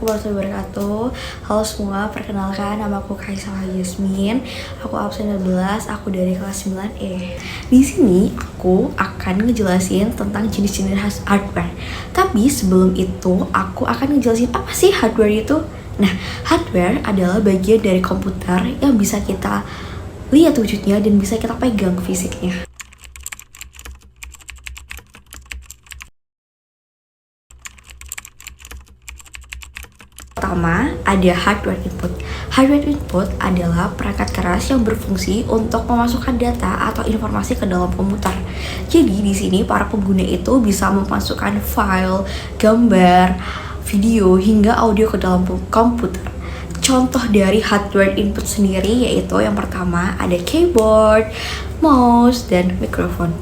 warahmatullahi wabarakatuh. Halo semua, perkenalkan nama aku Kaisa Yasmin. Aku absen 12, aku dari kelas 9E. Di sini aku akan ngejelasin tentang jenis-jenis hardware. Tapi sebelum itu, aku akan ngejelasin apa sih hardware itu. Nah, hardware adalah bagian dari komputer yang bisa kita lihat wujudnya dan bisa kita pegang fisiknya. Pertama, ada hardware input. Hardware input adalah perangkat keras yang berfungsi untuk memasukkan data atau informasi ke dalam komputer. Jadi di sini para pengguna itu bisa memasukkan file, gambar, video hingga audio ke dalam komputer. Contoh dari hardware input sendiri yaitu yang pertama ada keyboard, mouse, dan mikrofon.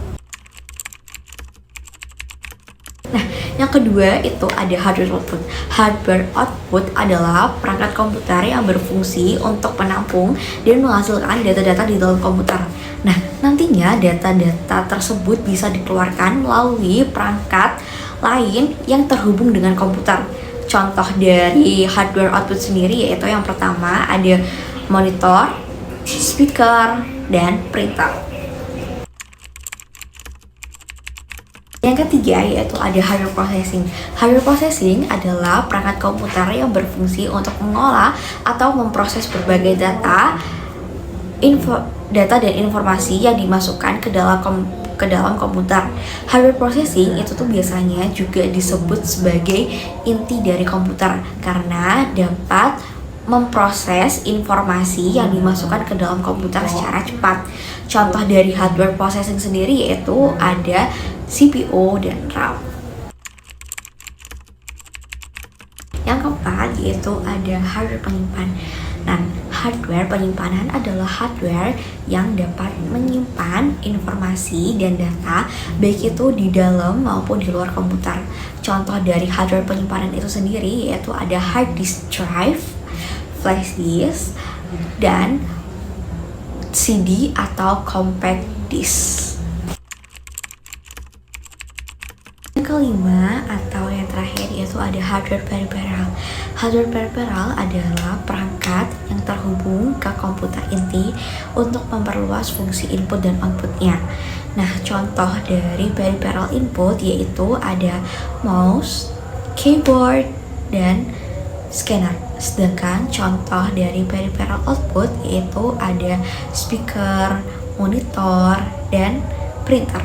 Yang kedua itu ada hardware output. Hardware output adalah perangkat komputer yang berfungsi untuk menampung dan menghasilkan data-data di dalam komputer. Nah, nantinya data-data tersebut bisa dikeluarkan melalui perangkat lain yang terhubung dengan komputer. Contoh dari hardware output sendiri yaitu yang pertama ada monitor, speaker, dan printer. Yang ketiga yaitu ada hardware processing. Hardware processing adalah perangkat komputer yang berfungsi untuk mengolah atau memproses berbagai data dan informasi yang dimasukkan ke dalam komputer. Hardware processing itu tuh biasanya juga disebut sebagai inti dari komputer karena dapat memproses informasi yang dimasukkan ke dalam komputer secara cepat. Contoh dari hardware processing sendiri yaitu ada CPU dan RAM. Yang keempat yaitu ada hardware penyimpan. Nah, hardware penyimpanan adalah hardware yang dapat menyimpan informasi dan data baik itu di dalam maupun di luar komputer. Contoh dari hardware penyimpanan itu sendiri yaitu ada hard disk drive, flash disk, dan CD atau compact disk. Yang kelima atau yang terakhir yaitu ada hardware peripheral. Hardware peripheral adalah perangkat yang terhubung ke komputer inti untuk memperluas fungsi input dan outputnya. Nah, contoh dari peripheral input yaitu ada mouse, keyboard, dan scanner. Sedangkan contoh dari peripheral output yaitu ada speaker, monitor, dan printer.